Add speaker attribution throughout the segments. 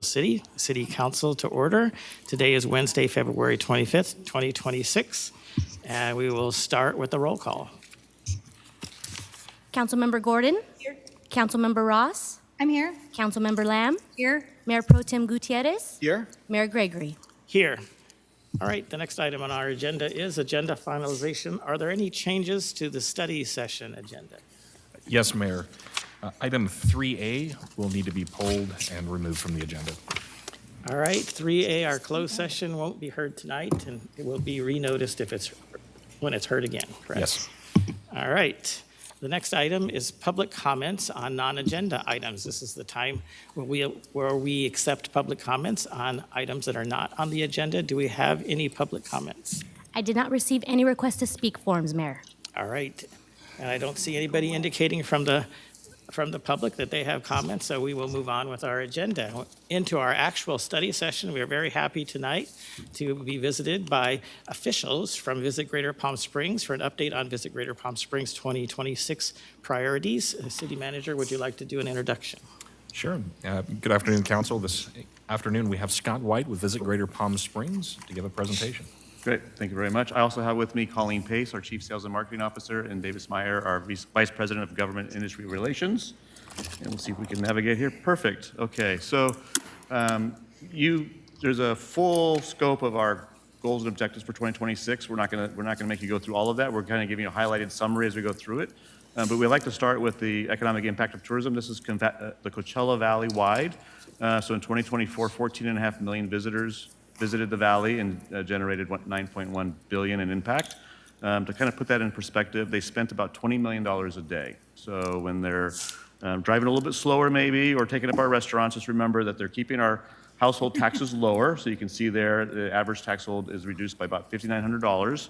Speaker 1: City Council to order. Today is Wednesday, February 25th, 2026, and we will start with the roll call.
Speaker 2: Councilmember Gordon?
Speaker 3: Here.
Speaker 2: Councilmember Ross?
Speaker 3: I'm here.
Speaker 2: Councilmember Lamb?
Speaker 3: Here.
Speaker 2: Mayor Pro Tem Gutierrez?
Speaker 4: Here.
Speaker 2: Mayor Gregory?
Speaker 1: Here. All right, the next item on our agenda is agenda finalization. Are there any changes to the study session agenda?
Speaker 4: Yes, Mayor. Item 3A will need to be pulled and removed from the agenda.
Speaker 1: All right, 3A, our closed session won't be heard tonight, and it will be renoticed when it's heard again, correct?
Speaker 4: Yes.
Speaker 1: All right. The next item is public comments on non-agenda items. This is the time where we accept public comments on items that are not on the agenda. Do we have any public comments?
Speaker 2: I did not receive any request to speak forms, Mayor.
Speaker 1: All right. And I don't see anybody indicating from the public that they have comments, so we will move on with our agenda. Into our actual study session, we are very happy tonight to be visited by officials from Visit Greater Palm Springs for an update on Visit Greater Palm Springs 2026 priorities. City Manager, would you like to do an introduction?
Speaker 4: Sure. Good afternoon, Council. This afternoon we have Scott White with Visit Greater Palm Springs to give a presentation.
Speaker 5: Great, thank you very much. I also have with me Colleen Pace, our Chief Sales and Marketing Officer, and Davis Meyer, our Vice President of Government Industry Relations. And we'll see if we can navigate here. Perfect. Okay, so there's a full scope of our goals and objectives for 2026. We're not gonna make you go through all of that. We're kind of giving you a highlighted summary as we go through it. But we'd like to start with the economic impact of tourism. This is the Coachella Valley wide. So in 2024, 14.5 million visitors visited the valley and generated 9.1 billion in impact. To kind of put that in perspective, they spent about $20 million a day. So when they're driving a little bit slower maybe, or taking up our restaurants, just remember that they're keeping our household taxes lower. So you can see there, the average tax hold is reduced by about $5,900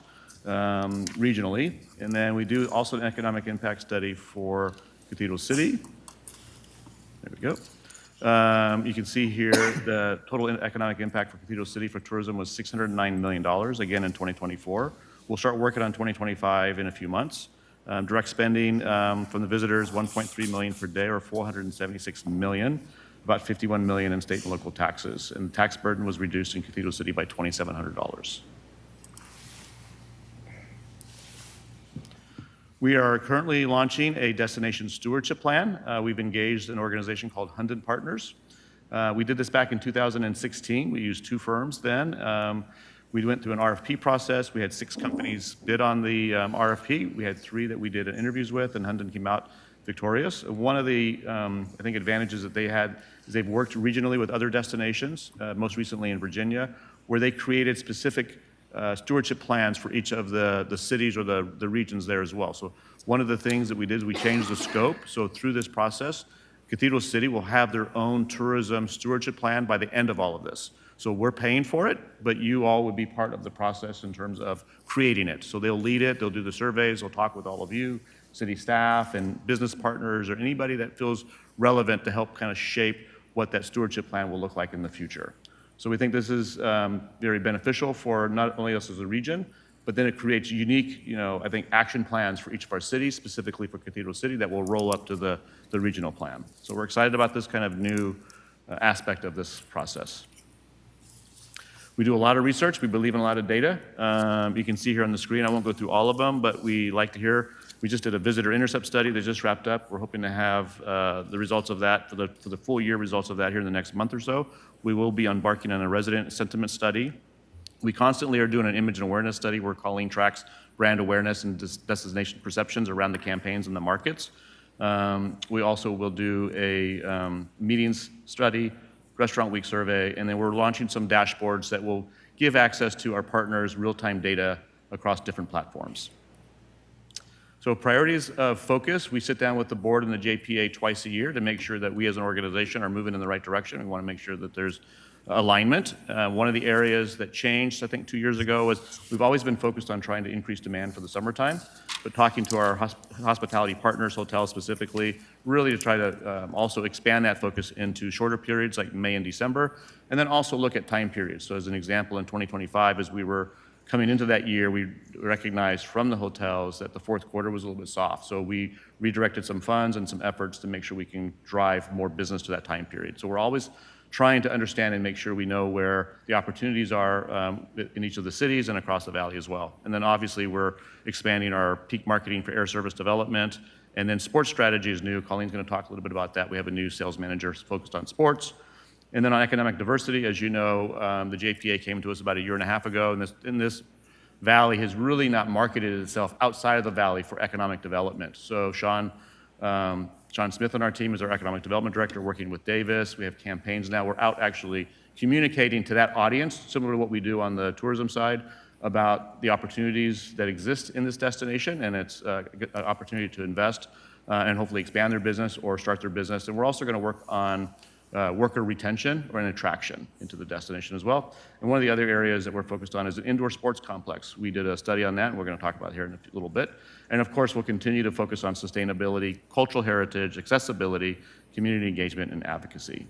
Speaker 5: regionally. And then we do also an economic impact study for Cathedral City. There we go. You can see here the total economic impact for Cathedral City for tourism was $609 million, again in 2024. We'll start working on 2025 in a few months. Direct spending from the visitors, 1.3 million per day, or 476 million, about 51 million in state and local taxes. And the tax burden was reduced in Cathedral City by $2,700. We are currently launching a destination stewardship plan. We've engaged an organization called Hunden Partners. We did this back in 2016. We used two firms then. We went through an RFP process. We had 6 companies bid on the RFP. We had 3 that we did interviews with, and Hunden came out victorious. One of the, I think, advantages that they had is they've worked regionally with other destinations, most recently in Virginia, where they created specific stewardship plans for each of the cities or the regions there as well. So one of the things that we did is we changed the scope. So through this process, Cathedral City will have their own tourism stewardship plan by the end of all of this. So we're paying for it, but you all would be part of the process in terms of creating it. So they'll lead it, they'll do the surveys, they'll talk with all of you, city staff and business partners, or anybody that feels relevant to help kind of shape what that stewardship plan will look like in the future. So we think this is very beneficial for not only us as a region, but then it creates unique, I think, action plans for each of our cities, specifically for Cathedral City, that will roll up to the regional plan. So we're excited about this kind of new aspect of this process. We do a lot of research. We believe in a lot of data. You can see here on the screen, I won't go through all of them, but we like to hear. We just did a visitor intercept study that just wrapped up. We're hoping to have the results of that, for the full year results of that here in the next month or so. We will be embarking on a resident sentiment study. We constantly are doing an image and awareness study where Colleen tracks brand awareness and destination perceptions around the campaigns and the markets. We also will do a meetings study, restaurant week survey, and then we're launching some dashboards that will give access to our partners real-time data across different platforms. So priorities of focus, we sit down with the board and the JPA twice a year to make sure that we as an organization are moving in the right direction. We want to make sure that there's alignment. One of the areas that changed, I think 2 years ago, was we've always been focused on trying to increase demand for the summertime, but talking to our hospitality partners, hotels specifically, really to try to also expand that focus into shorter periods like May and December, and then also look at time periods. So as an example, in 2025, as we were coming into that year, we recognized from the hotels that the fourth quarter was a little bit soft. So we redirected some funds and some efforts to make sure we can drive more business to that time period. So we're always trying to understand and make sure we know where the opportunities are in each of the cities and across the valley as well. And then obviously we're expanding our peak marketing for air service development. And then sports strategy is new. Colleen's going to talk a little bit about that. We have a new sales manager focused on sports. And then on economic diversity, as you know, the JPA came to us about a year and a half ago, and this valley has really not marketed itself outside of the valley for economic development. So Sean Smith on our team is our economic development director, working with Davis. We have campaigns now. We're out actually communicating to that audience, similar to what we do on the tourism side, about the opportunities that exist in this destination, and it's an opportunity to invest and hopefully expand their business or start their business. And we're also going to work on worker retention or an attraction into the destination as well. And one of the other areas that we're focused on is an indoor sports complex. We did a study on that, and we're going to talk about it here in a little bit. And of course, we'll continue to focus on sustainability, cultural heritage, accessibility, community engagement, and advocacy.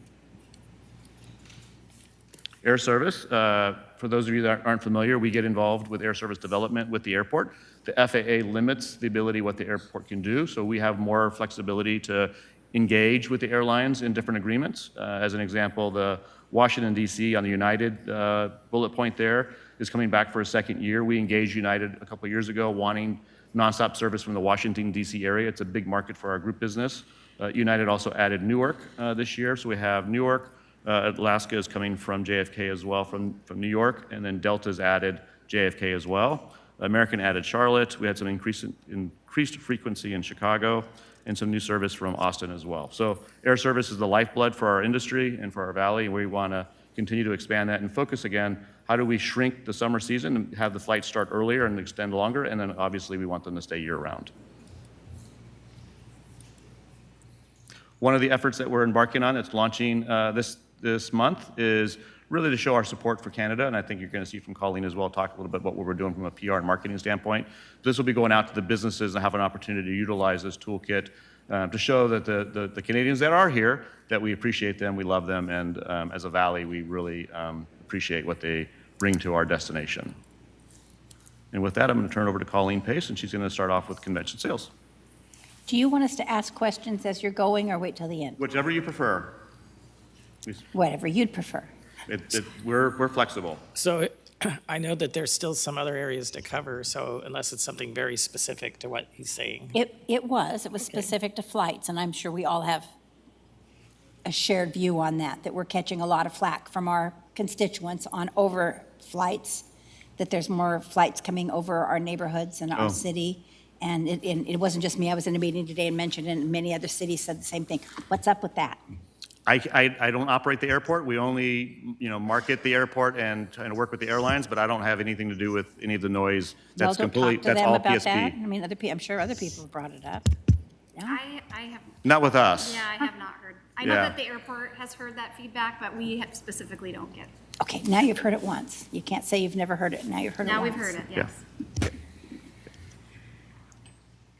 Speaker 5: Air service, for those of you that aren't familiar, we get involved with air service development with the airport. The FAA limits the ability what the airport can do, so we have more flexibility to engage with the airlines in different agreements. As an example, the Washington, D.C. on the United bullet point there is coming back for a second year. We engaged United a couple of years ago wanting nonstop service from the Washington, D.C. area. It's a big market for our group business. United also added Newark this year, so we have Newark. Alaska is coming from JFK as well, from New York, and then Delta's added JFK as well. American added Charlotte. We had some increased frequency in Chicago, and some new service from Austin as well. So air service is the lifeblood for our industry and for our valley. We want to continue to expand that and focus again, how do we shrink the summer season and have the flights start earlier and extend longer, and then obviously we want them to stay year-round. One of the efforts that we're embarking on that's launching this month is really to show our support for Canada, and I think you're going to see from Colleen as well, talk a little bit about what we're doing from a PR and marketing standpoint. This will be going out to the businesses and have an opportunity to utilize this toolkit to show that the Canadians that are here, that we appreciate them, we love them, and as a valley, we really appreciate what they bring to our destination. And with that, I'm going to turn it over to Colleen Pace, and she's going to start off with convention sales.
Speaker 3: Do you want us to ask questions as you're going or wait till the end?
Speaker 5: Whichever you prefer.
Speaker 3: Whatever you'd prefer.
Speaker 5: We're flexible.
Speaker 1: So I know that there's still some other areas to cover, so unless it's something very specific to what he's saying.
Speaker 3: It was specific to flights, and I'm sure we all have a shared view on that we're catching a lot of flack from our constituents on over flights, that there's more flights coming over our neighborhoods and our city. And it wasn't just me. I was in a meeting today and mentioned it, and many other cities said the same thing. What's up with that?
Speaker 5: I don't operate the airport. We only, market the airport and work with the airlines, but I don't have anything to do with any of the noise. That's
Speaker 3: Well, don't
Speaker 5: completely,
Speaker 3: talk to
Speaker 5: that's
Speaker 3: them
Speaker 5: all
Speaker 3: about
Speaker 5: PSP.
Speaker 3: that. I mean, I'm sure other people have brought it up. No?
Speaker 6: I have,
Speaker 5: Not with us.
Speaker 6: yeah, I have not heard. I know
Speaker 5: Yeah.
Speaker 6: that the airport has heard that feedback, but we specifically don't get.
Speaker 3: Okay, now you've heard it once. You can't say you've never heard it. Now you've heard it
Speaker 6: Now
Speaker 3: once.
Speaker 6: we've heard it,
Speaker 5: Yeah.
Speaker 6: yes.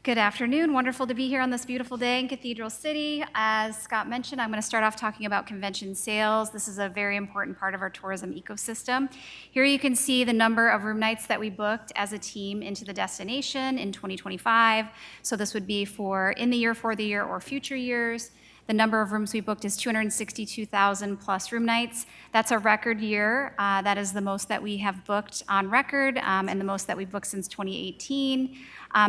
Speaker 6: Good afternoon. Wonderful to be here on this beautiful day in Cathedral City. As Scott mentioned, I'm going to start off talking about convention sales. This is a very important part of our tourism ecosystem. Here you can see the number of room nights that we booked as a team into the destination in 2025. So this would be for the year, or future years. The number of rooms we booked is 262,000 plus room nights. That's a record year. That is the most that we have booked on record and the most that we've booked since 2018.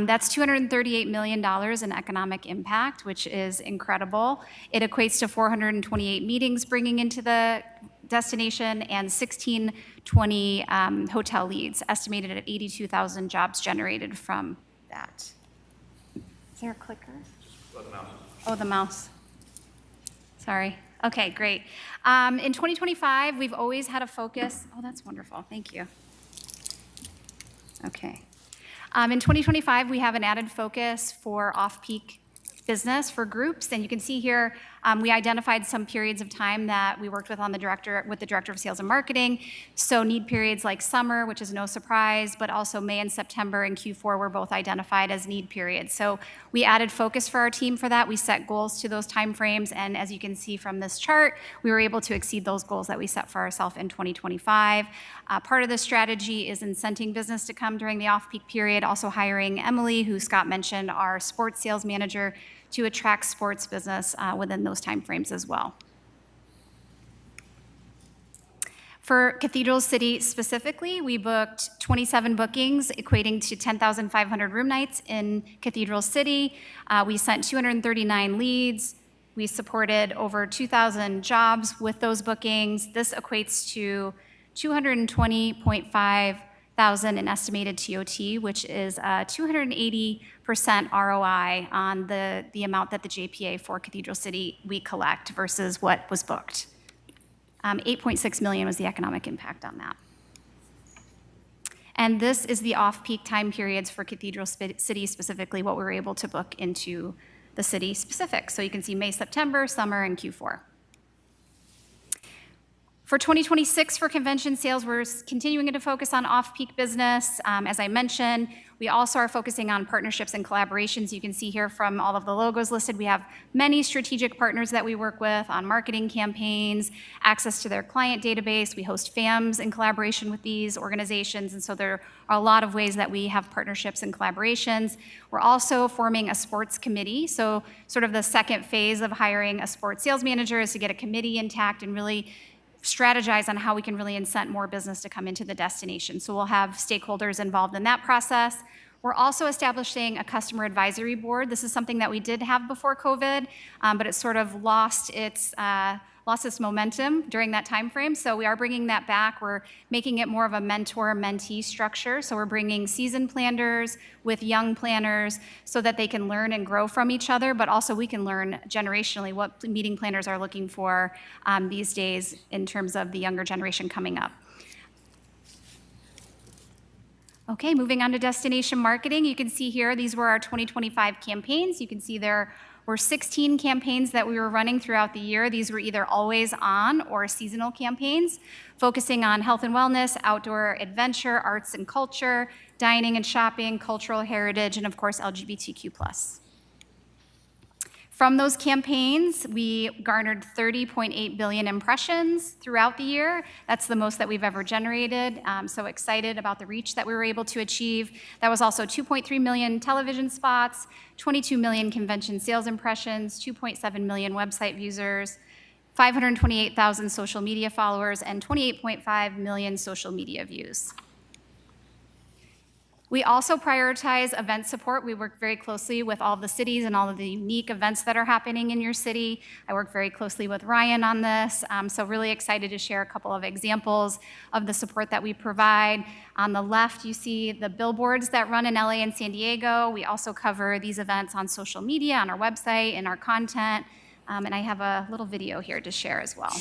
Speaker 6: That's $238 million in economic impact, which is incredible. It equates to 428 meetings bringing into the destination and 1620 hotel leads, estimated at 82,000 jobs generated from that. Is there a clicker? Oh, the mouse. Sorry. Okay, great. In 2025, we've always had a focus. Oh, that's wonderful. Thank you. Okay. In 2025, we have an added focus for off-peak business for groups, and you can see here we identified some periods of time that we worked with the director of sales and marketing. So need periods like summer, which is no surprise, but also May and September and Q4 were both identified as need periods. So we added focus for our team for that. We set goals to those timeframes, and as you can see from this chart, we were able to exceed those goals that we set for ourselves in 2025. Part of the strategy is incenting business to come during the off-peak period, also hiring Emily, who Scott mentioned, our sports sales manager, to attract sports business within those timeframes as well. For Cathedral City specifically, we booked 27 bookings, equating to 10,500 room nights in Cathedral City. We sent 239 leads. We supported over 2,000 jobs with those bookings. This equates to 220.5 thousand in estimated TOT, which is a 280% ROI on the amount that the JPA for Cathedral City we collect versus what was booked. 8.6 million was the economic impact on that. And this is the off-peak time periods for Cathedral City specifically, what we were able to book into the city specific. So you can see May, September, summer, and Q4. For 2026, for convention sales, we're continuing to focus on off-peak business. As I mentioned, we also are focusing on partnerships and collaborations. You can see here from all of the logos listed, we have many strategic partners that we work with on marketing campaigns, access to their client database. We host FAMs in collaboration with these organizations, and so there are a lot of ways that we have partnerships and collaborations. We're also forming a sports committee, so sort of the second phase of hiring a sports sales manager is to get a committee intact and really strategize on how we can really incent more business to come into the destination. So we'll have stakeholders involved in that process. We're also establishing a customer advisory board. This is something that we did have before COVID, but it sort of lost its momentum during that time frame. So we are bringing that back. We're making it more of a mentor-mentee structure. So we're bringing seasoned planners with young planners so that they can learn and grow from each other, but also we can learn generationally what meeting planners are looking for these days in terms of the younger generation coming up. Okay, moving on to destination marketing. You can see here, these were our 2025 campaigns. You can see there were 16 campaigns that we were running throughout the year. These were either always on or seasonal campaigns, focusing on health and wellness, outdoor adventure, arts and culture, dining and shopping, cultural heritage, and of course, LGBTQ+. From those campaigns, we garnered 30.8 billion impressions throughout the year. That's the most that we've ever generated. So excited about the reach that we were able to achieve. That was also 2.3 million television spots, 22 million convention sales impressions, 2.7 million website users, 528,000 social media followers, and 28.5 million social media views. We also prioritize event support. We work very closely with all of the cities and all of the unique events that are happening in your city. I work very closely with Ryan on this, so really excited to share a couple of examples of the support that we provide. On the left, you see the billboards that run in LA and San Diego. We also cover these events on social media, on our website, in our content, and I have a little video here to share as well.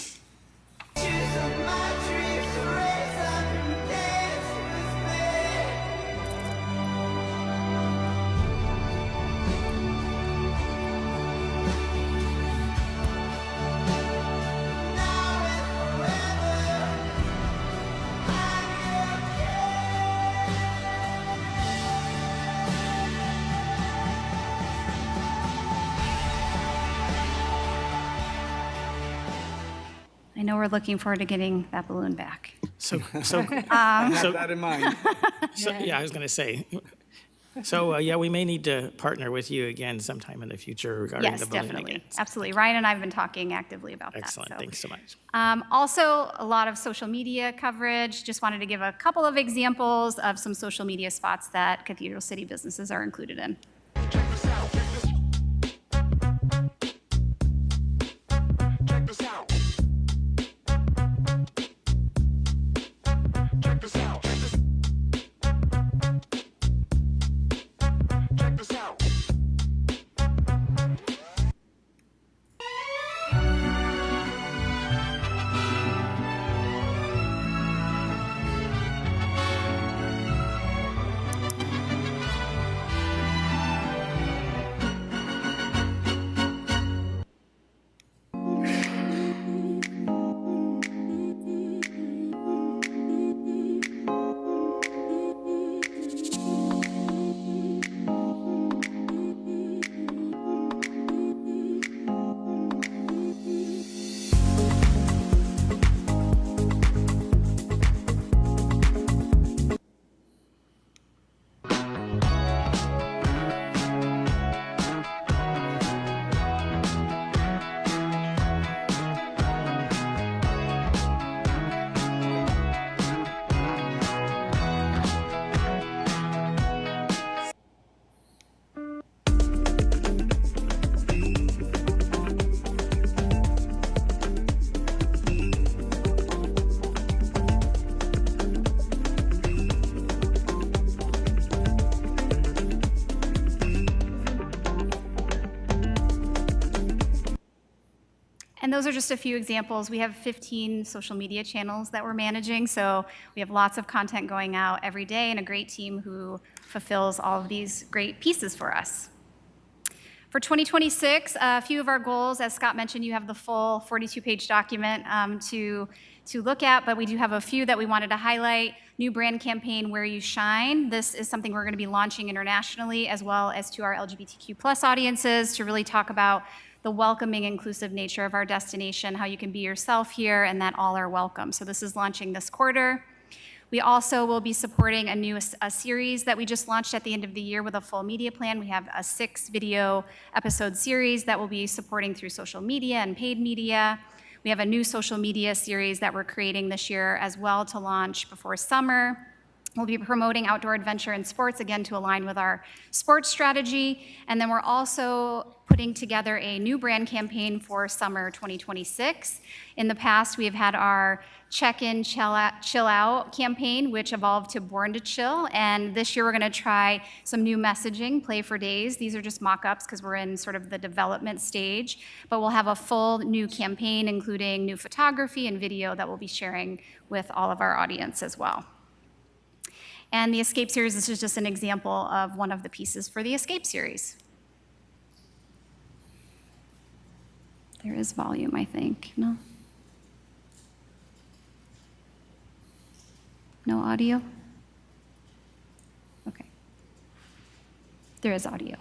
Speaker 6: I know we're looking forward to getting that balloon back.
Speaker 1: So,
Speaker 7: Have that in mind.
Speaker 1: yeah, I was going to say. So, yeah, we may need to partner with you again sometime in the future regarding
Speaker 6: Yes,
Speaker 1: the balloon
Speaker 6: definitely.
Speaker 1: again.
Speaker 6: Absolutely. Ryan and I have been talking actively about
Speaker 1: Excellent.
Speaker 6: that.
Speaker 1: Thanks so much.
Speaker 6: Also, a lot of social media coverage. Just wanted to give a couple of examples of some social media spots that Cathedral City businesses are included in. And those are just a few examples. We have 15 social media channels that we're managing, so we have lots of content going out every day and a great team who fulfills all of these great pieces for us. For 2026, a few of our goals, as Scott mentioned, you have the full 42-page document to look at, but we do have a few that we wanted to highlight. New brand campaign, Where You Shine. This is something we're going to be launching internationally as well as to our LGBTQ+ audiences to really talk about the welcoming, inclusive nature of our destination, how you can be yourself here, and that all are welcome. So this is launching this quarter. We also will be supporting a series that we just launched at the end of the year with a full media plan. We have a 6-video episode series that we'll be supporting through social media and paid media. We have a new social media series that we're creating this year as well to launch before summer. We'll be promoting outdoor adventure and sports, again, to align with our sports strategy. And then we're also putting together a new brand campaign for summer 2026. In the past, we have had our Check-in, Chill Out campaign, which evolved to Born to Chill. And this year, we're going to try some new messaging, Play for Days. These are just mock-ups because we're in sort of the development stage. But we'll have a full new campaign, including new photography and video that we'll be sharing with all of our audience as well. And the Escape series, this is just an example of one of the pieces for the Escape series. There is volume, I think. No? No audio? Okay. There is audio.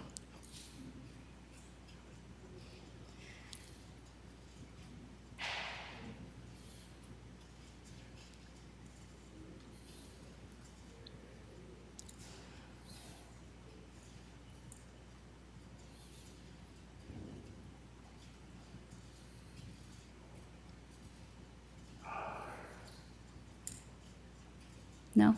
Speaker 6: No?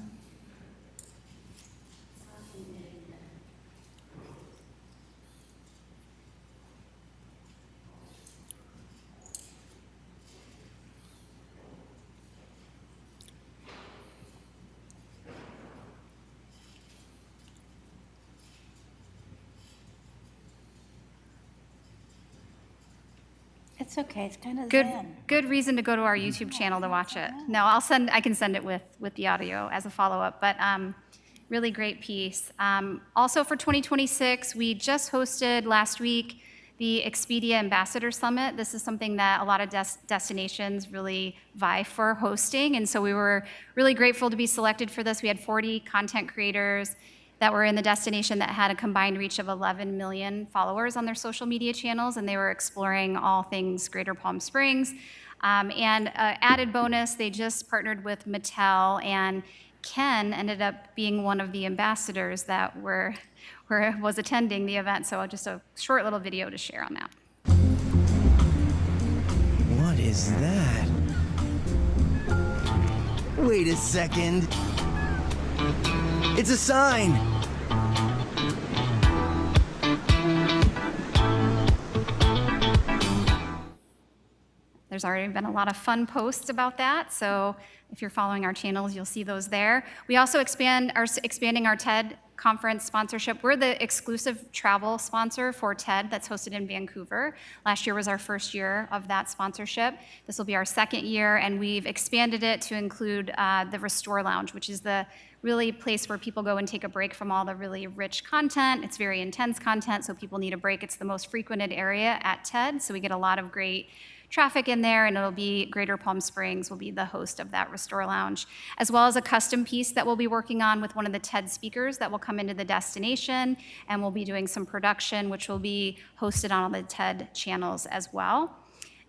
Speaker 3: It's okay, it's kind of
Speaker 6: Good,
Speaker 3: zen.
Speaker 6: good reason to go to our YouTube channel to watch it. No, I can send it with the audio as a follow-up, but really great piece. Also for 2026, we just hosted last week the Expedia Ambassador Summit. This is something that a lot of destinations really vie for hosting, and so we were really grateful to be selected for this. We had 40 content creators that were in the destination that had a combined reach of 11 million followers on their social media channels, and they were exploring all things Greater Palm Springs. And added bonus, they just partnered with Mattel, and Ken ended up being one of the ambassadors that was attending the event. So just a short little video to share on that.
Speaker 8: What is that? Wait a second. It's a sign!
Speaker 6: There's already been a lot of fun posts about that, so if you're following our channels, you'll see those there. We also expanding our TED conference sponsorship. We're the exclusive travel sponsor for TED that's hosted in Vancouver. Last year was our first year of that sponsorship. This will be our second year, and we've expanded it to include the Restore Lounge, which is the really place where people go and take a break from all the really rich content. It's very intense content, so people need a break. It's the most frequented area at TED, so we get a lot of great traffic in there, and it'll be Greater Palm Springs will be the host of that Restore Lounge, as well as a custom piece that we'll be working on with one of the TED speakers that will come into the destination, and we'll be doing some production, which will be hosted on all the TED channels as well.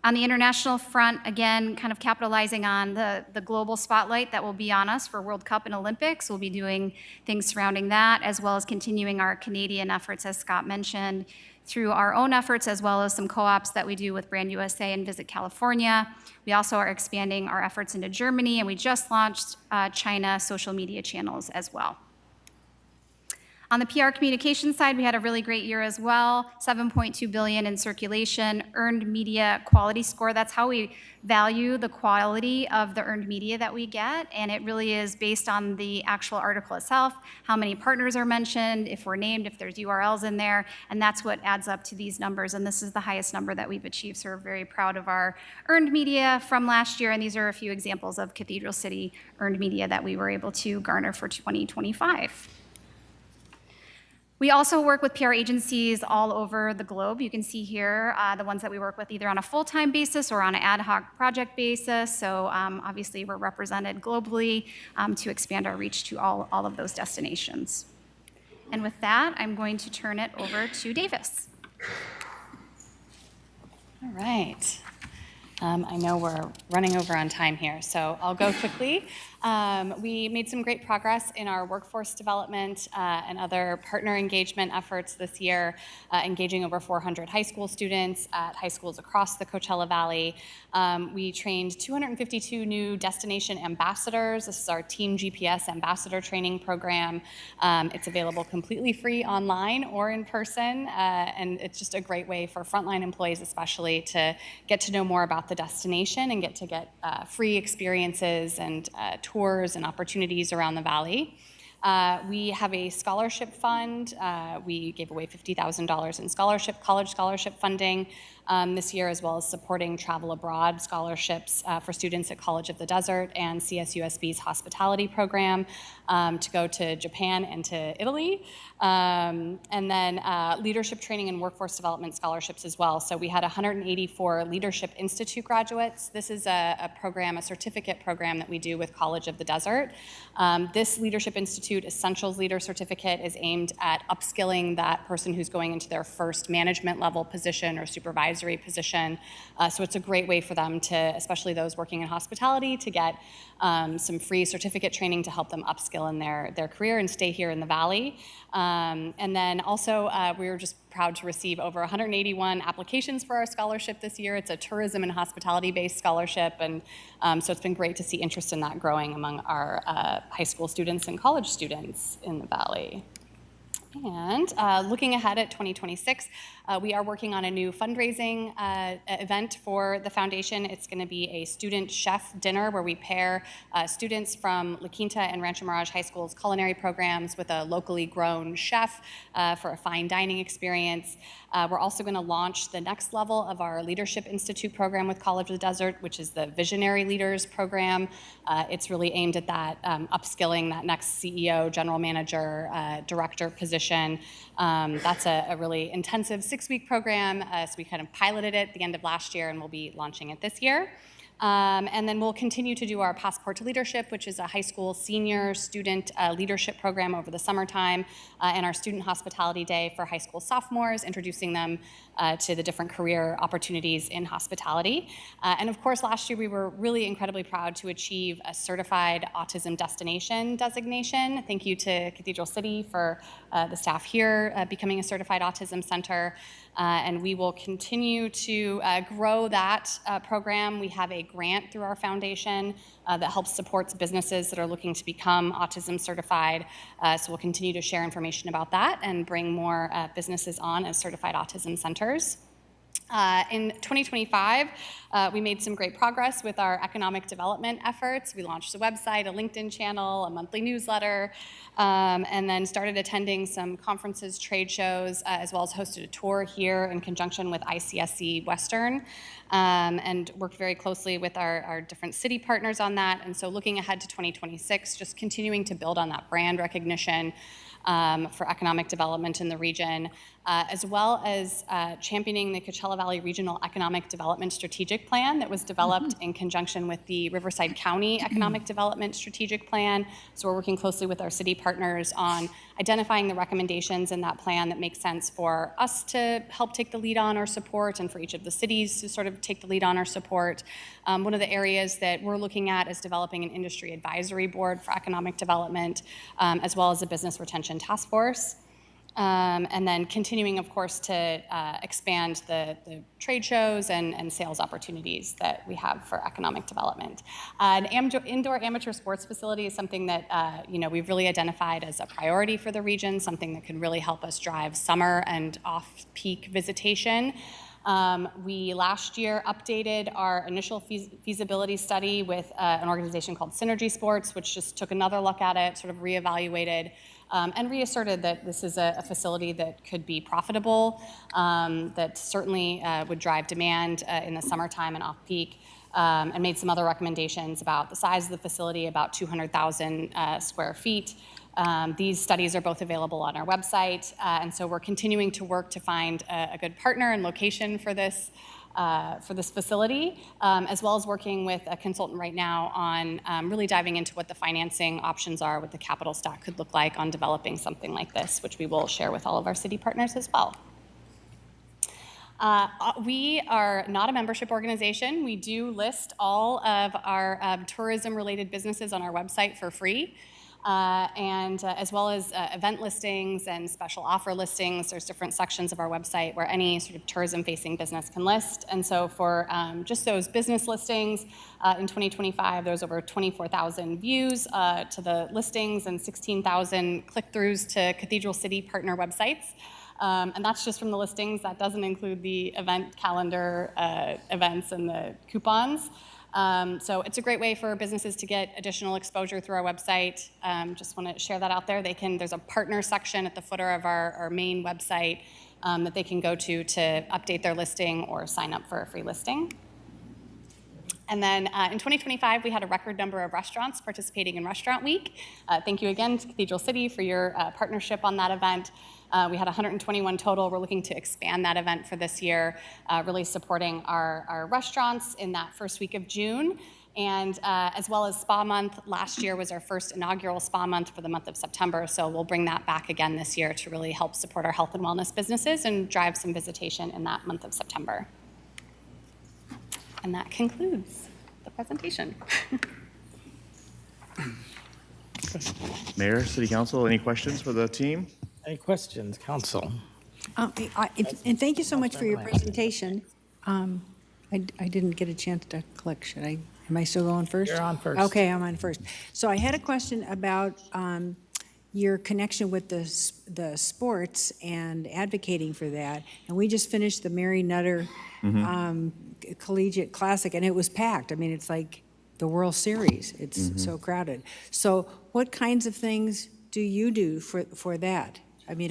Speaker 6: On the international front, again, kind of capitalizing on the global spotlight that will be on us for World Cup and Olympics. We'll be doing things surrounding that, as well as continuing our Canadian efforts, as Scott mentioned, through our own efforts, as well as some co-ops that we do with Brand USA and Visit California. We also are expanding our efforts into Germany, and we just launched China social media channels as well. On the PR communication side, we had a really great year as well, 7.2 billion in circulation, earned media quality score. That's how we value the quality of the earned media that we get, and it really is based on the actual article itself, how many partners are mentioned, if we're named, if there's URLs in there, and that's what adds up to these numbers, and this is the highest number that we've achieved, so we're very proud of our earned media from last year, and these are a few examples of Cathedral City earned media that we were able to garner for 2025. We also work with PR agencies all over the globe. You can see here the ones that we work with either on a full-time basis or on an ad hoc project basis. So obviously we're represented globally to expand our reach to all of those destinations. And with that, I'm going to turn it over to Davis.
Speaker 9: All right. I know we're running over on time here, so I'll go quickly. We made some great progress in our workforce development and other partner engagement efforts this year, engaging over 400 high school students at high schools across the Coachella Valley. We trained 252 new destination ambassadors. This is our Team GPS ambassador training program. It's available completely free online or in person, and it's just a great way for frontline employees especially to get to know more about the destination and get free experiences and tours and opportunities around the valley. We have a scholarship fund. We gave away $50,000 in college scholarship funding this year, as well as supporting travel abroad scholarships for students at College of the Desert and CSUSB's hospitality program to go to Japan and to Italy. And then leadership training and workforce development scholarships as well. So we had 184 Leadership Institute graduates. This is a program, a certificate program that we do with College of the Desert. This Leadership Institute Essentials Leader Certificate is aimed at upskilling that person who's going into their first management level position or supervisory position. So it's a great way for them to, especially those working in hospitality, to get some free certificate training to help them upskill in their career and stay here in the Valley. And then also, we were just proud to receive over 181 applications for our scholarship this year. It's a tourism and hospitality-based scholarship, and so it's been great to see interest in that growing among our high school students and college students in the Valley. And looking ahead at 2026, we are working on a new fundraising event for the foundation. It's going to be a student chef dinner where we pair students from La Quinta and Rancho Mirage High School's culinary programs with a locally grown chef for a fine dining experience. We're also going to launch the next level of our Leadership Institute program with College of the Desert, which is the Visionary Leaders program. It's really aimed at that upskilling that next CEO, general manager, director position. That's a really intensive 6-week program. So we kind of piloted it at the end of last year, and we'll be launching it this year. And then we'll continue to do our Passport to Leadership, which is a high school senior student leadership program over the summertime, and our Student Hospitality Day for high school sophomores, introducing them to the different career opportunities in hospitality. And of course, last year we were really incredibly proud to achieve a certified autism destination designation. Thank you to Cathedral City for the staff here becoming a certified autism center. And we will continue to grow that program. We have a grant through our foundation that helps supports businesses that are looking to become autism certified. So we'll continue to share information about that and bring more businesses on as certified autism centers. In 2025, we made some great progress with our economic development efforts. We launched a website, a LinkedIn channel, a monthly newsletter, and then started attending some conferences, trade shows, as well as hosted a tour here in conjunction with ICSC Western, and worked very closely with our different city partners on that. And so looking ahead to 2026, just continuing to build on that brand recognition for economic development in the region, as well as championing the Coachella Valley Regional Economic Development Strategic Plan that was developed in conjunction with the Riverside County Economic Development Strategic Plan. So we're working closely with our city partners on identifying the recommendations in that plan that make sense for us to help take the lead on or support, and for each of the cities to sort of take the lead on or support. One of the areas that we're looking at is developing an industry advisory board for economic development, as well as a business retention task force. And then continuing, of course, to expand the trade shows and sales opportunities that we have for economic development. An indoor amateur sports facility is something that we've really identified as a priority for the region, something that can really help us drive summer and off-peak visitation. We last year updated our initial feasibility study with an organization called Synergy Sports, which just took another look at it, sort of reevaluated, and reasserted that this is a facility that could be profitable, that certainly would drive demand in the summertime and off-peak, and made some other recommendations about the size of the facility, about 200,000 square feet. These studies are both available on our website, and so we're continuing to work to find a good partner and location for this facility, as well as working with a consultant right now on really diving into what the financing options are, what the capital stack could look like on developing something like this, which we will share with all of our city partners as well. We are not a membership organization. We do list all of our tourism-related businesses on our website for free. And as well as event listings and special offer listings. There's different sections of our website where any sort of tourism-facing business can list. And so for just those business listings, in 2025, there was over 24,000 views to the listings and 16,000 click-throughs to Cathedral City partner websites. And that's just from the listings. That doesn't include the event calendar events and the coupons. So it's a great way for businesses to get additional exposure through our website. Just want to share that out there. There's a partner section at the footer of our main website that they can go to update their listing or sign up for a free listing. And then in 2025, we had a record number of restaurants participating in Restaurant Week. Thank you again to Cathedral City for your partnership on that event. We had 121 total. We're looking to expand that event for this year, really supporting our restaurants in that first week of June. And as well as Spa Month. Last year was our first inaugural Spa Month for the month of September, so we'll bring that back again this year to really help support our health and wellness businesses and drive some visitation in that month of September. And that concludes the presentation.
Speaker 5: Mayor, City Council, any questions for the team?
Speaker 1: Any questions, council?
Speaker 7: And thank you so much for your presentation. I didn't get a chance to click. Am I still going first?
Speaker 1: You're on first.
Speaker 7: Okay, I'm on first. So I had a question about your connection with the sports and advocating for that. And we just finished the Mary Nutter Collegiate Classic, and it was packed. I mean, it's like the World Series. It's so crowded. So what kinds of things do you do for that? I mean,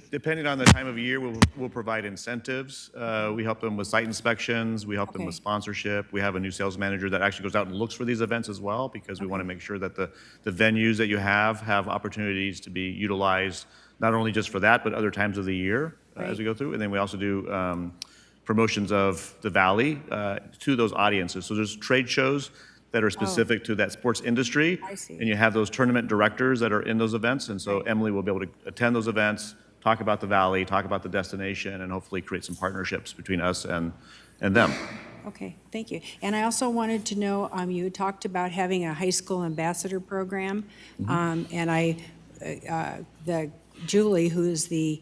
Speaker 5: Depending on the time of year, we'll provide incentives. We help them with site inspections. We help them with sponsorship. We have a new sales manager that actually goes out and looks for these events as well, because we want to make sure that the venues that you have opportunities to be utilized, not only just for that, but other times of the year as we go through. And then we also do promotions of the Valley to those audiences. So there's trade shows that are specific to that sports industry.
Speaker 7: I see.
Speaker 5: And you have those tournament directors that are in those events. And so Emily will be able to attend those events, talk about the Valley, talk about the destination, and hopefully create some partnerships between us and them.
Speaker 7: Okay, thank you. And I also wanted to know, you talked about having a high school ambassador program, and Julie, who is the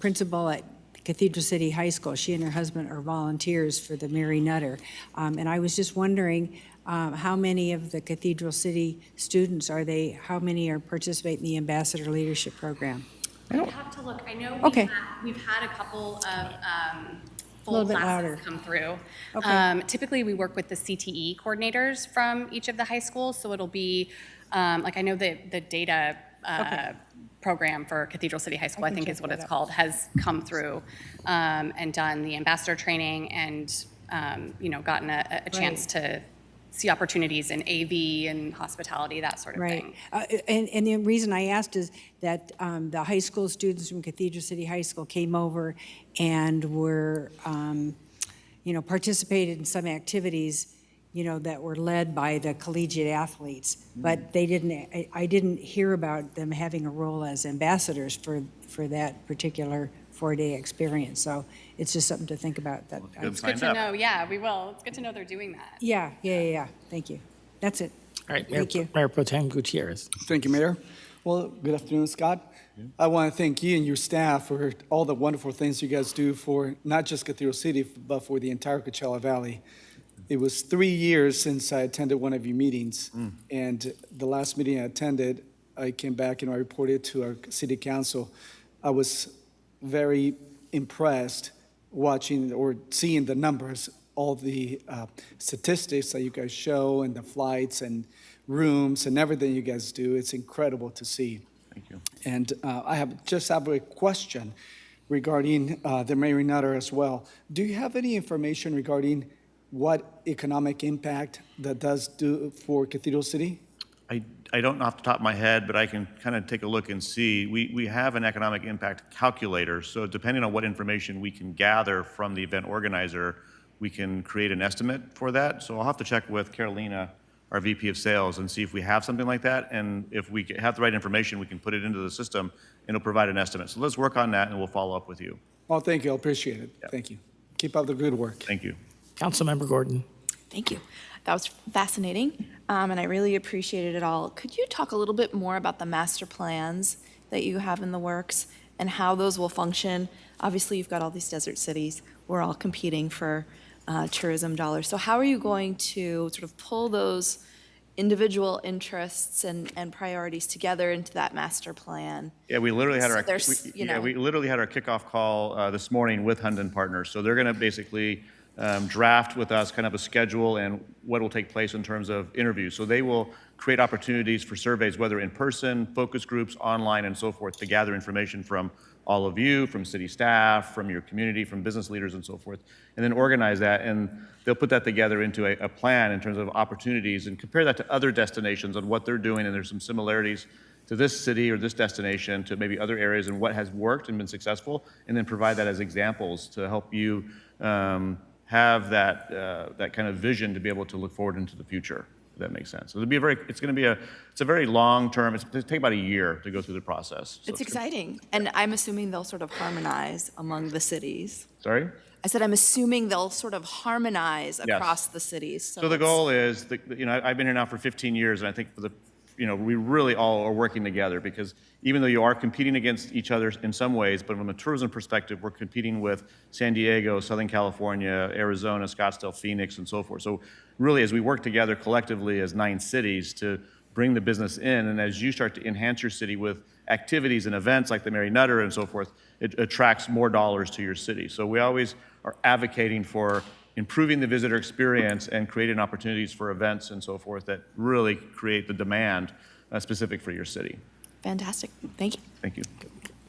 Speaker 7: principal at Cathedral City High School, she and her husband are volunteers for the Mary Nutter. And I was just wondering, how many of the Cathedral City students how many are participating in the Ambassador Leadership Program?
Speaker 9: I have to look. I know we've had a couple of full
Speaker 7: bit
Speaker 9: classes
Speaker 7: louder.
Speaker 9: come through.
Speaker 7: Okay.
Speaker 9: Typically, we work with the CTE coordinators from each of the high schools, so it'll be, like I know the data program for Cathedral City High School, I think is what it's called, has come through and done the ambassador training and, gotten a chance to see opportunities in AV and hospitality, that sort of thing.
Speaker 7: And the reason I asked is that the high school students from Cathedral City High School came over and were, participated in some activities, that were led by the collegiate athletes. But I didn't hear about them having a role as ambassadors for that particular 4-day experience. So it's just something to think about.
Speaker 9: It's good to know. Yeah, we will. It's good to know they're doing that.
Speaker 7: Yeah. Thank you. That's it.
Speaker 1: All right,
Speaker 7: Thank you.
Speaker 1: Mayor Pro Tem Gutierrez.
Speaker 10: Thank you, Mayor. Well, good afternoon, Scott. I want to thank you and your staff for all the wonderful things you guys do for not just Cathedral City, but for the entire Coachella Valley. It was 3 years since I attended one of your meetings, and the last meeting I attended, I came back and I reported to our city council. I was very impressed watching or seeing the numbers, all the statistics that you guys show, and the flights and rooms and everything you guys do. It's incredible to see.
Speaker 5: Thank you.
Speaker 10: And I have a question regarding the Mary Nutter as well. Do you have any information regarding what economic impact that does do for Cathedral City?
Speaker 5: I don't know off the top of my head, but I can kind of take a look and see. We have an economic impact calculator, so depending on what information we can gather from the event organizer, we can create an estimate for that. So I'll have to check with Carolina, our VP of Sales, and see if we have something like that. And if we have the right information, we can put it into the system, and it'll provide an estimate. So let's work on that, and we'll follow up with you.
Speaker 10: Oh, thank you. I appreciate it.
Speaker 5: Yeah.
Speaker 10: Thank you. Keep up the good work.
Speaker 5: Thank you.
Speaker 1: Councilmember Gordon.
Speaker 11: Thank you. That was fascinating, and I really appreciated it all. Could you talk a little bit more about the master plans that you have in the works and how those will function? Obviously, you've got all these desert cities. We're all competing for tourism dollars. So how are you going to sort of pull those individual interests and priorities together into that master plan?
Speaker 5: Yeah, we literally had
Speaker 11: So
Speaker 5: our
Speaker 11: there's, you know-
Speaker 5: we literally had our kickoff call this morning with Hunden Partners. So they're going to basically draft with us kind of a schedule and what will take place in terms of interviews. So they will create opportunities for surveys, whether in person, focus groups, online, and so forth, to gather information from all of you, from city staff, from your community, from business leaders, and so forth, and then organize that. And they'll put that together into a plan in terms of opportunities and compare that to other destinations on what they're doing. And there's some similarities to this city or this destination to maybe other areas and what has worked and been successful, and then provide that as examples to help you have that kind of vision to be able to look forward into the future, if that makes sense. So it's a very long term, it'll take about a year to go through the process. So
Speaker 11: It's exciting, and I'm assuming they'll sort of harmonize among the cities.
Speaker 5: Sorry?
Speaker 11: I said I'm assuming they'll sort of harmonize
Speaker 5: Yes.
Speaker 11: across the cities.
Speaker 5: So the goal is, I've been here now for 15 years, and I think we really all are working together, because even though you are competing against each other in some ways, but from a tourism perspective, we're competing with San Diego, Southern California, Arizona, Scottsdale, Phoenix, and so forth. So really, as we work together collectively as 9 cities to bring the business in, and as you start to enhance your city with activities and events like the Mary Nutter and so forth, it attracts more dollars to your city. So we always are advocating for improving the visitor experience and creating opportunities for events and so forth that really create the demand specific for your city.
Speaker 11: Fantastic. Thank you.
Speaker 5: Thank you.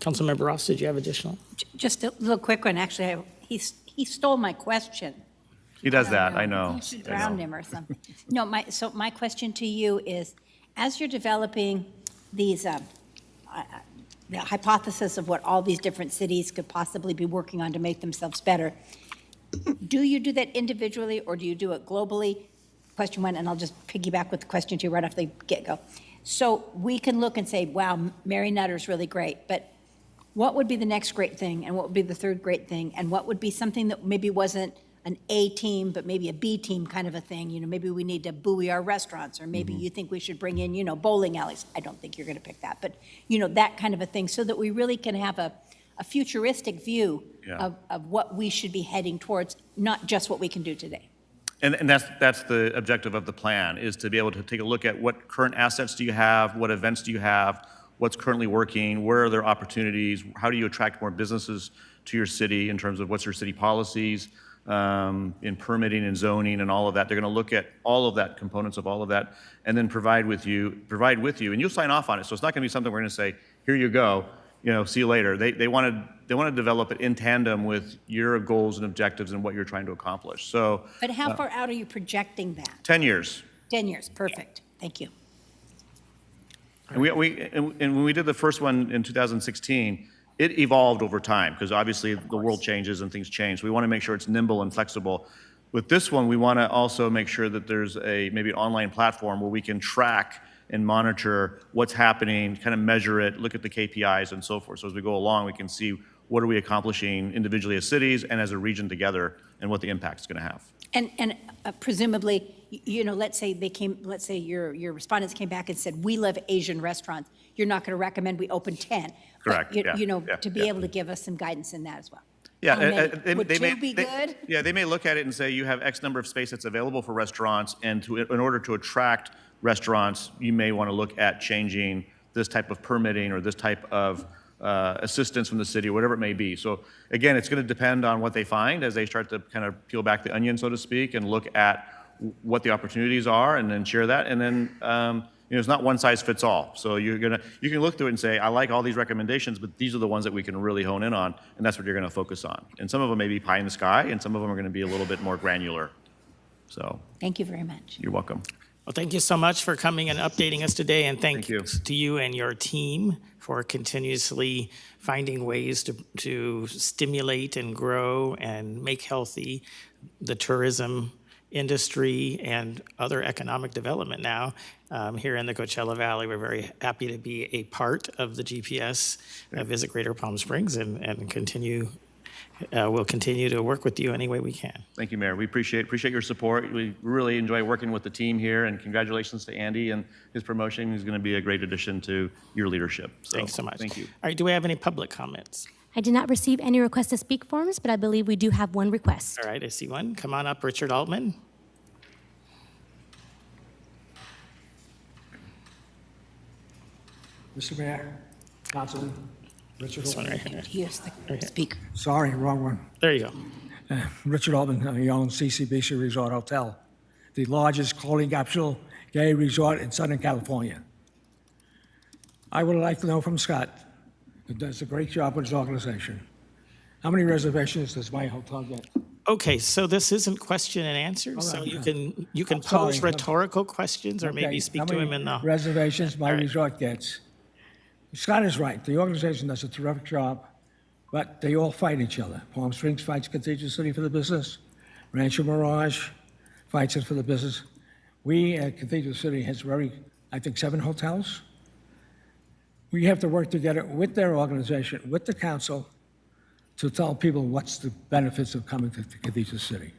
Speaker 1: Councilmember Ross, did you have additional?
Speaker 3: Just a little quick one, actually. He stole my question.
Speaker 5: He does that, I know.
Speaker 3: You should
Speaker 5: I
Speaker 3: ground
Speaker 5: know.
Speaker 3: him or something. No, my question to you is, as you're developing these, the hypothesis of what all these different cities could possibly be working on to make themselves better, do you do that individually or do you do it globally? Question one, and I'll just piggyback with the question two right off the get-go. So we can look and say, wow, Mary Nutter's really great, but what would be the next great thing, and what would be the third great thing, and what would be something that maybe wasn't an A team, but maybe a B team kind of a thing? Maybe we need to buoy our restaurants, or maybe you think we should bring in, bowling alleys. I don't think you're going to pick that, but, that kind of a thing, so that we really can have a futuristic view
Speaker 5: Yeah.
Speaker 3: of what we should be heading towards, not just what we can do today.
Speaker 5: And that's the objective of the plan, is to be able to take a look at what current assets do you have, what events do you have, what's currently working, where are there opportunities, how do you attract more businesses to your city in terms of what's your city policies, in permitting and zoning and all of that. They're going to look at all of that, components of all of that, and then provide with you, and you'll sign off on it. So it's not going to be something we're going to say, here you go, see you later. They want to develop it in tandem with your goals and objectives and what you're trying to accomplish. So
Speaker 3: But how far out are you projecting that?
Speaker 5: 10 years.
Speaker 3: 10 years, perfect. Thank you.
Speaker 5: And when we did the first one in 2016, it evolved over time, because obviously the world changes and things change. We want to make sure it's nimble and flexible. With this one, we want to also make sure that there's maybe an online platform where we can track and monitor what's happening, kind of measure it, look at the KPIs and so forth. So as we go along, we can see what are we accomplishing individually as cities and as a region together, and what the impact's going to have.
Speaker 3: And presumably, let's say your respondents came back and said, we love Asian restaurants. you're not going to recommend we open 10. But
Speaker 5: Correct,
Speaker 3: you-
Speaker 5: yeah,
Speaker 3: You know,
Speaker 5: yeah,
Speaker 3: to be
Speaker 5: yeah.
Speaker 3: able to give us some guidance in that as well.
Speaker 5: Yeah,
Speaker 3: How many?
Speaker 5: and
Speaker 3: Would
Speaker 5: they may
Speaker 3: 2 be good?
Speaker 5: Yeah, they may look at it and say you have X number of space that's available for restaurants, and in order to attract restaurants, you may want to look at changing this type of permitting or this type of assistance from the city, or whatever it may be. So again, it's going to depend on what they find as they start to kind of peel back the onion, so to speak, and look at what the opportunities are, and then share that. And then it's not one size fits all. So you can look through it and say, I like all these recommendations, but these are the ones that we can really hone in on, and that's what you're going to focus on. And some of them may be pie in the sky, and some of them are going to be a little bit more granular. So
Speaker 3: Thank you very much.
Speaker 5: you're welcome.
Speaker 1: Well, thank you so much for coming and updating us today, and
Speaker 5: Thank you.
Speaker 1: thanks to you and your team for continuously finding ways to stimulate and grow and make healthy the tourism industry and other economic development now here in the Coachella Valley. We're very happy to be a part of the GPS Visit Greater Palm Springs and we'll continue to work with you any way we can.
Speaker 5: Thank you, Mayor. We appreciate your support. We really enjoy working with the team here, and congratulations to Andy and his promotion. He's going to be a great addition to your leadership.
Speaker 1: Thanks so much.
Speaker 5: Thank you.
Speaker 1: All right, do we have any public comments?
Speaker 2: I did not receive any request to speak forms, but I believe we do have one request.
Speaker 1: All right, I see one. Come on up, Richard Altman.
Speaker 12: Mr. Mayor, Councilman, Richard
Speaker 1: This one
Speaker 12: Altman.
Speaker 1: right here.
Speaker 3: Here's the speaker.
Speaker 12: Sorry, wrong one.
Speaker 1: There you go.
Speaker 12: Richard Altman, he owns CCBC Resort Hotel, the largest clothing capsule gay resort in Southern California. I would like to know from Scott, who does a great job with his organization, how many reservations does my hotel get?
Speaker 1: Okay, so this isn't question and answer, so
Speaker 12: right.
Speaker 1: you can
Speaker 12: I'm sorry.
Speaker 1: pose rhetorical questions or
Speaker 12: Okay,
Speaker 1: maybe speak
Speaker 12: how
Speaker 1: to
Speaker 12: many
Speaker 1: him in the.
Speaker 12: reservations my
Speaker 1: All right.
Speaker 12: resort gets? Scott is right. The organization does a terrific job, but they all fight each other. Palm Springs fights Cathedral City for the business. Rancho Mirage fights it for the business. We at Cathedral City has I think 7 hotels. We have to work together with their organization, with the council, to tell people what's the benefits of coming to Cathedral City.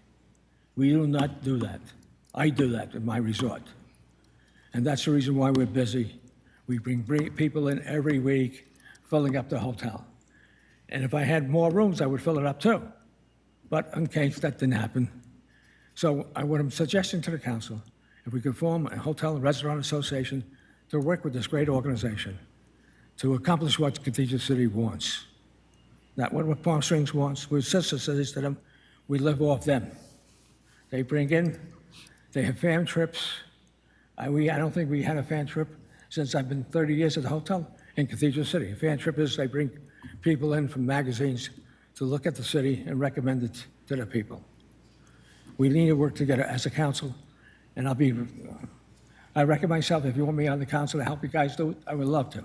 Speaker 12: We do not do that. I do that at my resort. And that's the reason why we're busy. We bring people in every week, filling up the hotel. And if I had more rooms, I would fill it up too. But in case that didn't happen. So what I'm suggesting to the council, if we could form a hotel and restaurant association to work with this great organization to accomplish what Cathedral City wants. Not what Palm Springs wants. We're sister cities to them. We live off them. They bring in, they have fan trips. I don't think we had a fan trip since I've been 30 years at the hotel in Cathedral City. A fan trip is they bring people in from magazines to look at the city and recommend it to the people. We need to work together as a council, and I reckon myself, if you want me on the council to help you guys do it, I would love to.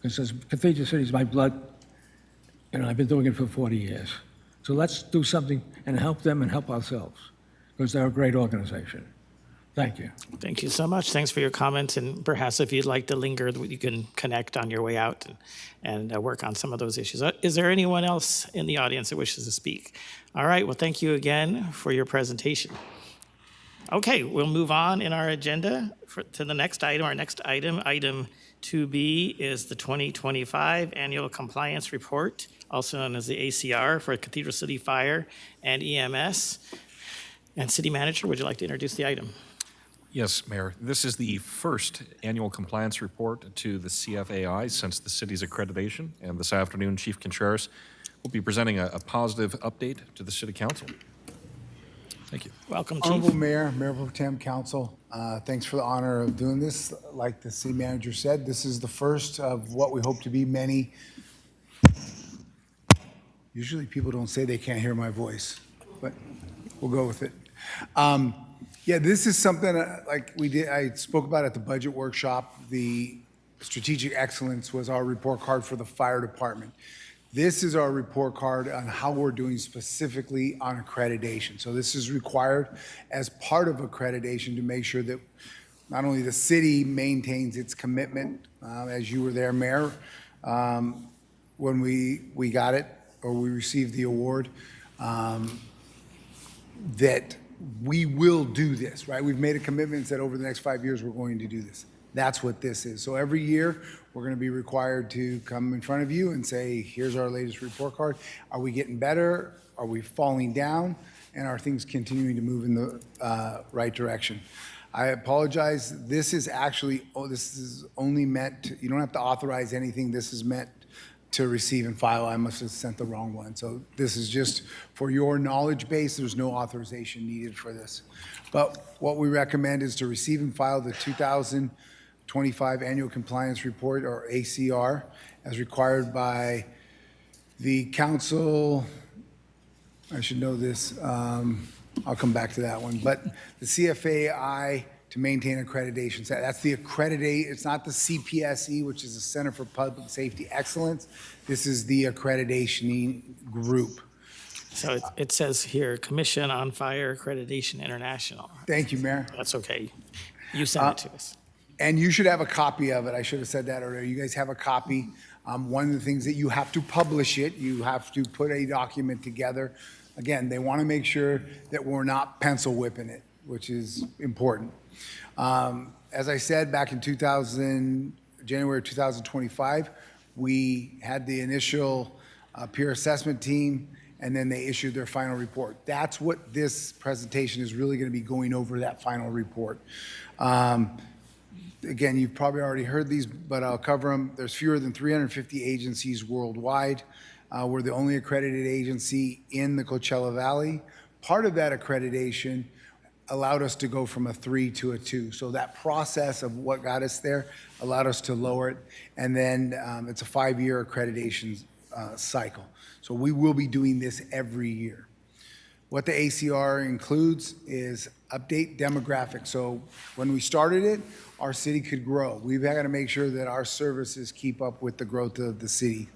Speaker 12: Because Cathedral City is my blood, and I've been doing it for 40 years. So let's do something and help them and help ourselves, because they're a great organization. Thank you.
Speaker 1: Thank you so much. Thanks for your comments, and perhaps if you'd like to linger, you can connect on your way out and work on some of those issues. Is there anyone else in the audience that wishes to speak? All right, well, thank you again for your presentation. Okay, we'll move on in our agenda to the next item. Our next item, item 2B, is the 2025 Annual Compliance Report, also known as the ACR, for Cathedral City Fire and EMS. And City Manager, would you like to introduce the item?
Speaker 4: Yes, Mayor. This is the first annual compliance report to the CFAI since the city's accreditation. And this afternoon, Chief Contreras will be presenting a positive update to the City Council. Thank you.
Speaker 1: Welcome, Chief.
Speaker 13: Honorable Mayor, Mayor Pro Tem, Council, thanks for the honor of doing this. Like the City Manager said, this is the first of what we hope to be many. Usually people don't say they can't hear my voice, but we'll go with it. Yeah, this is something like I spoke about at the budget workshop. The strategic excellence was our report card for the fire department. This is our report card on how we're doing specifically on accreditation. So this is required as part of accreditation to make sure that not only the city maintains its commitment, as you were there, Mayor, when we got it or we received the award, that we will do this, right? We've made a commitment that over the next 5 years, we're going to do this. That's what this is. So every year, we're going to be required to come in front of you and say, here's our latest report card. Are we getting better? Are we falling down? And are things continuing to move in the right direction? I apologize. This is actually, this is only meant, you don't have to authorize anything. This is meant to receive and file. I must have sent the wrong one. So this is just for your knowledge base. There's no authorization needed for this. But what we recommend is to receive and file the 2025 Annual Compliance Report, or ACR, as required by the council. I should know this. I'll come back to that one. But the CFAI to maintain accreditation. So that's the accreditate. It's not the CPSE, which is the Center for Public Safety Excellence. This is the accreditation group.
Speaker 1: So it says here, Commission on Fire Accreditation International.
Speaker 13: Thank you, Mayor.
Speaker 1: That's okay. You sent it to us.
Speaker 13: And you should have a copy of it. I should have said that earlier. You guys have a copy. One of the things that you have to publish it, you have to put a document together. Again, they want to make sure that we're not pencil whipping it, which is important. As I said, back in January 2025, we had the initial peer assessment team, and then they issued their final report. That's what this presentation is really going to be going over, that final report. Again, you've probably already heard these, but I'll cover them. There's fewer than 350 agencies worldwide. We're the only accredited agency in the Coachella Valley. Part of that accreditation allowed us to go from a 3 to a 2. So that process of what got us there allowed us to lower it. And then it's a 5-year accreditation cycle. So we will be doing this every year. What the ACR includes is update demographics. So when we started it, our city could grow. We've got to make sure that our services keep up with the growth of the city.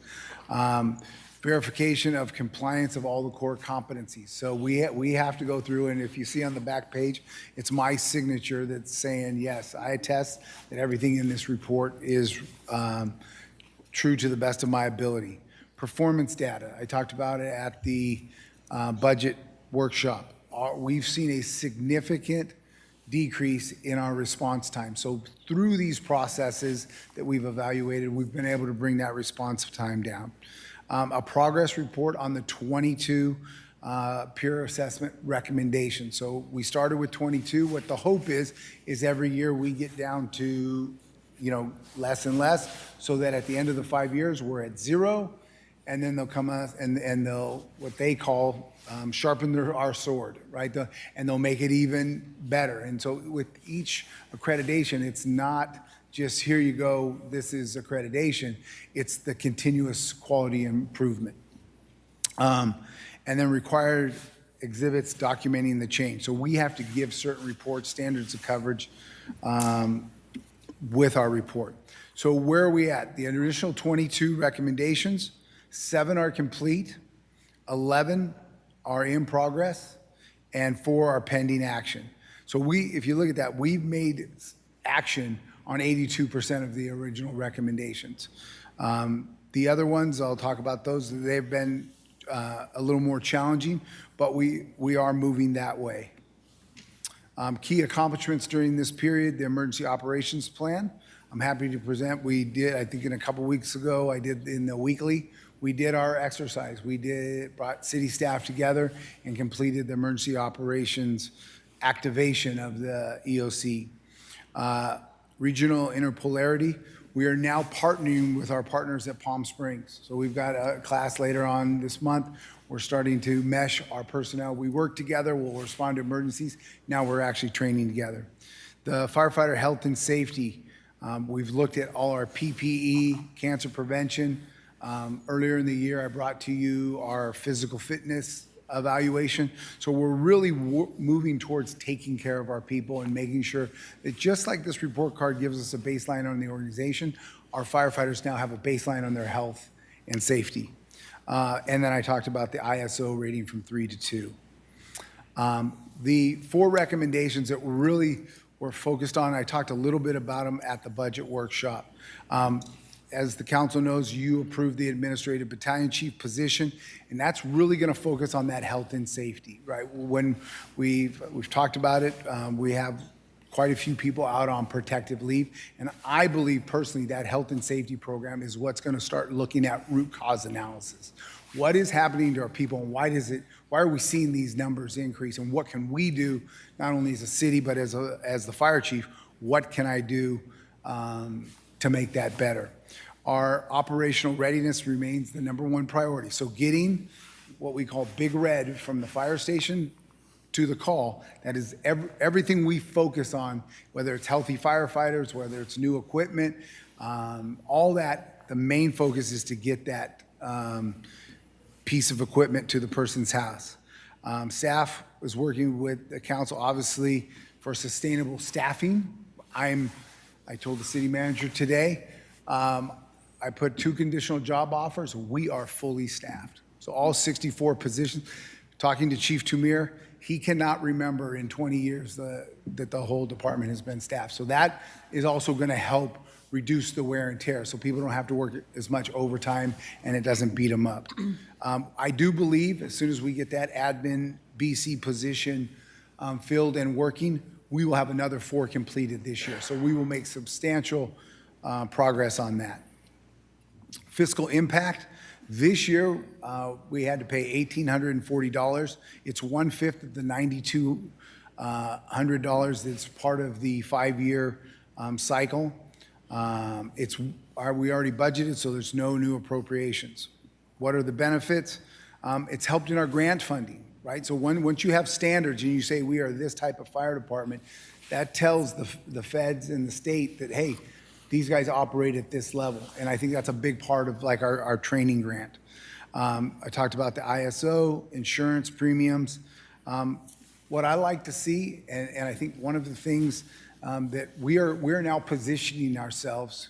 Speaker 13: Verification of compliance of all the core competencies. So we have to go through, and if you see on the back page, it's my signature that's saying, yes, I attest that everything in this report is true to the best of my ability. Performance data, I talked about it at the budget workshop. We've seen a significant decrease in our response time. So through these processes that we've evaluated, we've been able to bring that response time down. A progress report on the 22 peer assessment recommendations. So we started with 22. What the hope is every year we get down to, less and less, so that at the end of the 5 years, we're at 0, and then they'll come out and they'll, what they call, sharpen our sword, right? And they'll make it even better. And so with each accreditation, it's not just here you go, this is accreditation. It's the continuous quality improvement. And then required exhibits documenting the change. So we have to give certain reports, standards of coverage with our report. So where are we at? The initial 22 recommendations, 7 are complete, 11 are in progress, and 4 are pending action. So if you look at that, we've made action on 82% of the original recommendations. The other ones, I'll talk about those. They've been a little more challenging, but we are moving that way. Key accomplishments during this period, the Emergency Operations Plan. I'm happy to present. We did, I think in a couple weeks ago, I did in the weekly, we did our exercise. Brought city staff together and completed the emergency operations activation of the EOC. Regional interpolarity, we are now partnering with our partners at Palm Springs. So we've got a class later on this month. We're starting to mesh our personnel. We work together, we'll respond to emergencies. Now we're actually training together. The firefighter health and safety, we've looked at all our PPE, cancer prevention. Earlier in the year, I brought to you our physical fitness evaluation. So we're really moving towards taking care of our people and making sure that just like this report card gives us a baseline on the organization, our firefighters now have a baseline on their health and safety. And then I talked about the ISO rating from 3 to 2. The 4 recommendations that we're focused on, I talked a little bit about them at the budget workshop. As the council knows, you approved the administrative battalion chief position, and that's really going to focus on that health and safety, right? When we've talked about it, we have quite a few people out on protective leave. And I believe personally that health and safety program is what's going to start looking at root cause analysis. What is happening to our people, and why are we seeing these numbers increase, and what can we do, not only as a city, but as the fire chief, what can I do to make that better? Our operational readiness remains the #1 priority. So getting what we call Big Red from the fire station to the call, that is everything we focus on, whether it's healthy firefighters, whether it's new equipment, all that, the main focus is to get that piece of equipment to the person's house. Staff is working with the council, obviously, for sustainable staffing. I told the city manager today, I put 2 conditional job offers. We are fully staffed. So all 64 positions. Talking to Chief Tumir, he cannot remember in 20 years that the whole department has been staffed. So that is also going to help reduce the wear and tear, so people don't have to work as much overtime and it doesn't beat them up. I do believe as soon as we get that admin BC position filled and working, we will have another 4 completed this year. So we will make substantial progress on that. Fiscal impact. This year, we had to pay $1,840. It's 1/5 of the $9,200 that's part of the 5-year cycle. We already budgeted, so there's no new appropriations. What are the benefits? It's helped in our grant funding, right? So once you have standards and you say we are this type of fire department, that tells the feds and the state that, hey, these guys operate at this level. And I think that's a big part of like our training grant. I talked about the ISO, insurance premiums. What I like to see, and I think one of the things that we're now positioning ourselves,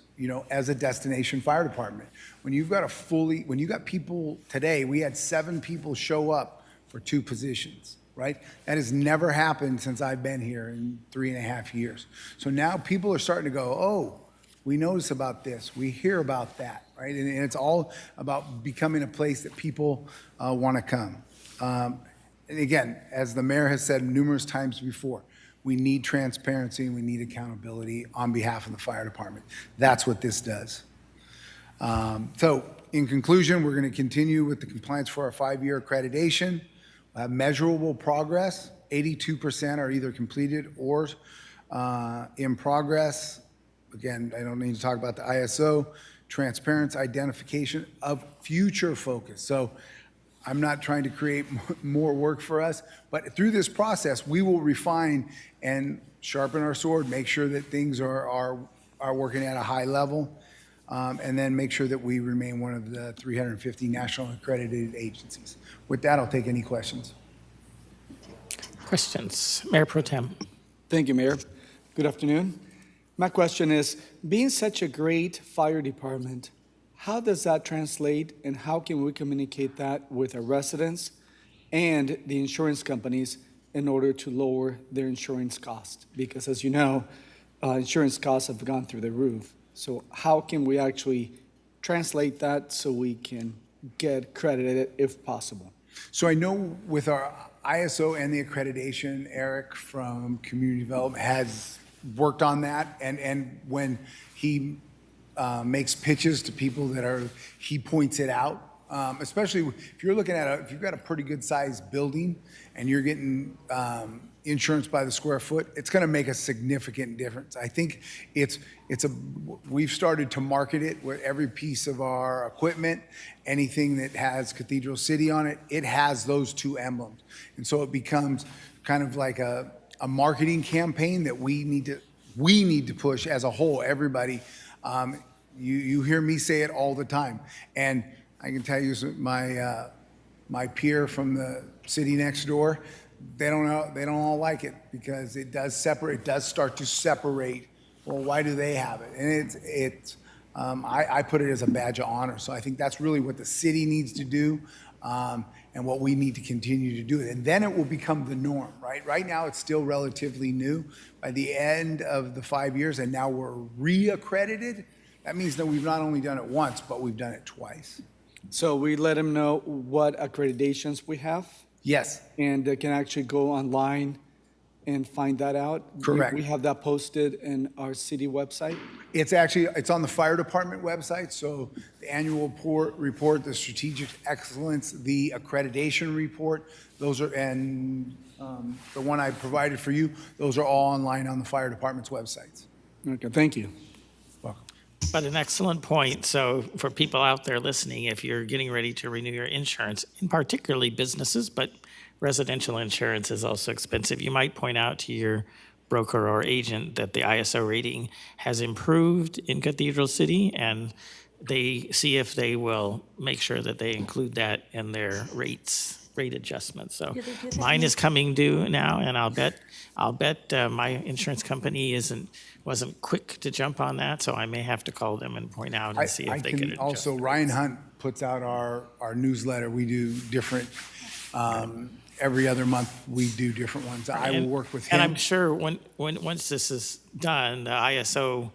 Speaker 13: as a destination fire department. When you got people today, we had 7 people show up for 2 positions, right? That has never happened since I've been here in 3.5 years. So now people are starting to go, oh, we notice about this, we hear about that, right? And it's all about becoming a place that people want to come. And again, as the mayor has said numerous times before, we need transparency and we need accountability on behalf of the fire department. That's what this does. So in conclusion, we're going to continue with the compliance for our 5-year accreditation. We'll have measurable progress. 82% are either completed or in progress. Again, I don't need to talk about the ISO. Transparency, identification of future focus. So I'm not trying to create more work for us, but through this process, we will refine and sharpen our sword, make sure that things are working at a high level, and then make sure that we remain one of the 350 national accredited agencies. With that, I'll take any questions.
Speaker 1: Questions? Mayor Pro Tem.
Speaker 10: Thank you, Mayor. Good afternoon. My question is, being such a great fire department, how does that translate and how can we communicate that with our residents and the insurance companies in order to lower their insurance cost? Because as you know, insurance costs have gone through the roof. So how can we actually translate that so we can get credited if possible?
Speaker 13: So I know with our ISO and the accreditation, Eric from Community Development has worked on that, and when he makes pitches to people he points it out. Especially if you're looking at if you've got a pretty good sized building and you're getting insurance by the square foot, it's going to make a significant difference. I think we've started to market it with every piece of our equipment, anything that has Cathedral City on it, it has those 2 emblems. And so it becomes kind of like a marketing campaign that we need to push as a whole, everybody. You hear me say it all the time. And I can tell you my peer from the city next door, they don't all like it because it does start to separate. Well, why do they have it? And I put it as a badge of honor. So I think that's really what the city needs to do. And what we need to continue to do. And then it will become the norm, right? Right now, it's still relatively new. By the end of the 5 years, and now we're re-accredited, that means that we've not only done it once, but we've done it twice.
Speaker 10: So we let them know what accreditations we have?
Speaker 13: Yes.
Speaker 10: And they can actually go online and find that out?
Speaker 13: Correct.
Speaker 10: We have that posted in our city website?
Speaker 13: It's on the fire department website, so the annual report, the strategic excellence, the accreditation report, those are, and the one I provided for you, those are all online on the fire department's websites.
Speaker 10: Okay, thank you.
Speaker 13: Welcome.
Speaker 1: But an excellent point. So for people out there listening, if you're getting ready to renew your insurance, in particularly businesses, but residential insurance is also expensive, you might point out to your broker or agent that the ISO rating has improved in Cathedral City, and they see if they will make sure that they include that in their rate adjustments. So mine is coming due now, and I'll bet my insurance company wasn't quick to jump on that, so I may have to call them and point out and see if they could adjust.
Speaker 13: Also, Ryan Hunt puts out our newsletter. We do different, every other month, we do different ones. I will work with him.
Speaker 1: And I'm sure once this is done, the ISO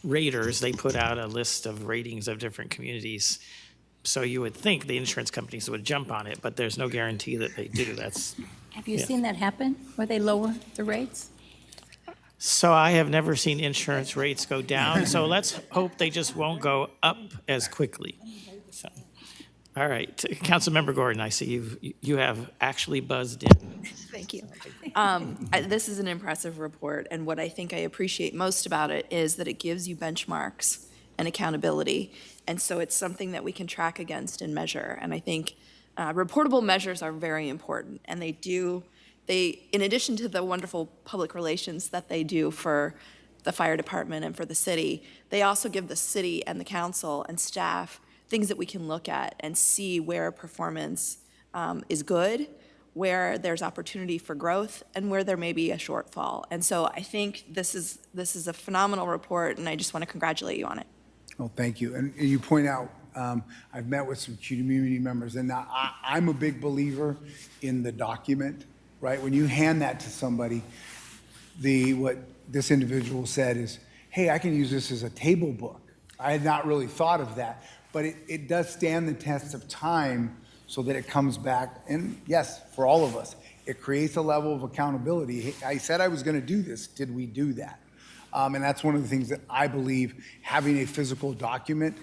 Speaker 1: raters, they put out a list of ratings of different communities. So you would think the insurance companies would jump on it, but there's no guarantee that they do.
Speaker 3: Have you
Speaker 1: Yeah.
Speaker 3: seen that happen, where they lower the rates?
Speaker 1: So I have never seen insurance rates go down, so let's hope they just won't go up as quickly. So, all right, Councilmember Gordon, I see you have actually buzzed in.
Speaker 11: Thank you. This is an impressive report, and what I think I appreciate most about it is that it gives you benchmarks and accountability, and so it's something that we can track against and measure. And I think reportable measures are very important, and they, in addition to the wonderful public relations that they do for the fire department and for the city, they also give the city and the council and staff things that we can look at and see where performance is good, where there's opportunity for growth, and where there may be a shortfall. And so I think this is a phenomenal report, and I just want to congratulate you on it.
Speaker 13: Oh, thank you. And you point out, I've met with some community members, and I'm a big believer in the document, right? When you hand that to somebody, what this individual said is, hey, I can use this as a table book. I had not really thought of that, but it does stand the test of time so that it comes back. And yes, for all of us, it creates a level of accountability. Hey, I said I was going to do this. Did we do that? And that's one of the things that I believe having a physical document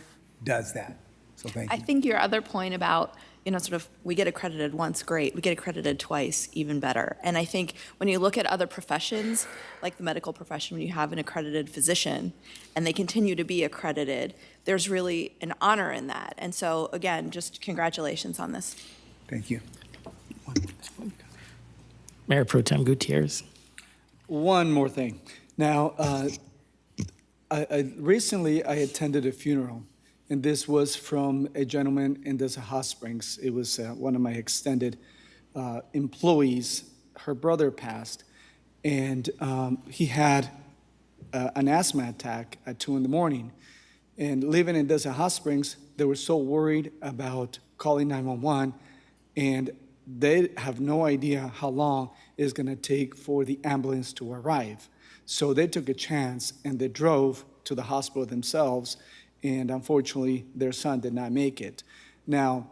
Speaker 13: does that. So thank you.
Speaker 11: I think your other point about, sort of, we get accredited once, great. We get accredited twice, even better. And I think when you look at other professions, like the medical profession, when you have an accredited physician and they continue to be accredited, there's really an honor in that. And so, again, just congratulations on this.
Speaker 13: Thank you.
Speaker 1: Mayor Pro Tem Gutierrez.
Speaker 10: One more thing. Now, recently I attended a funeral, and this was from a gentleman in Desert Hot Springs. It was one of my extended employees. Her brother passed, and he had an asthma attack at 2 a.m. And living in Desert Hot Springs, they were so worried about calling 911, and they have no idea how long it's going to take for the ambulance to arrive. So they took a chance and they drove to the hospital themselves, and unfortunately, their son did not make it. Now,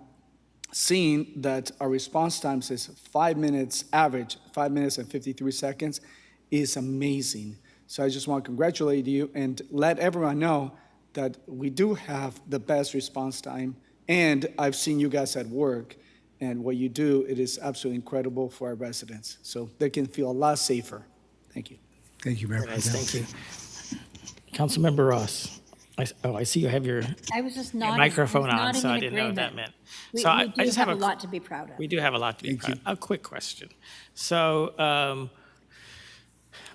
Speaker 10: seeing that our response times is 5 minutes average, 5 minutes and 53 seconds, is amazing. So I just want to congratulate you and let everyone know that we do have the best response time, and I've seen you guys at work, and what you do, it is absolutely incredible for our residents. So they can feel a lot safer. Thank you.
Speaker 13: Thank you, Mayor.
Speaker 1: Very nice, thank you. Councilmember Ross. I see you have your
Speaker 3: I was just
Speaker 1: your
Speaker 3: nodding.
Speaker 1: microphone
Speaker 3: I was
Speaker 1: on,
Speaker 3: nodding
Speaker 1: so I
Speaker 3: in
Speaker 1: didn't know what that
Speaker 3: agreement.
Speaker 1: meant. So I
Speaker 3: We
Speaker 1: just
Speaker 3: do have a
Speaker 1: a
Speaker 3: lot to be proud of.
Speaker 1: We do have a lot to be proud of. A quick question. So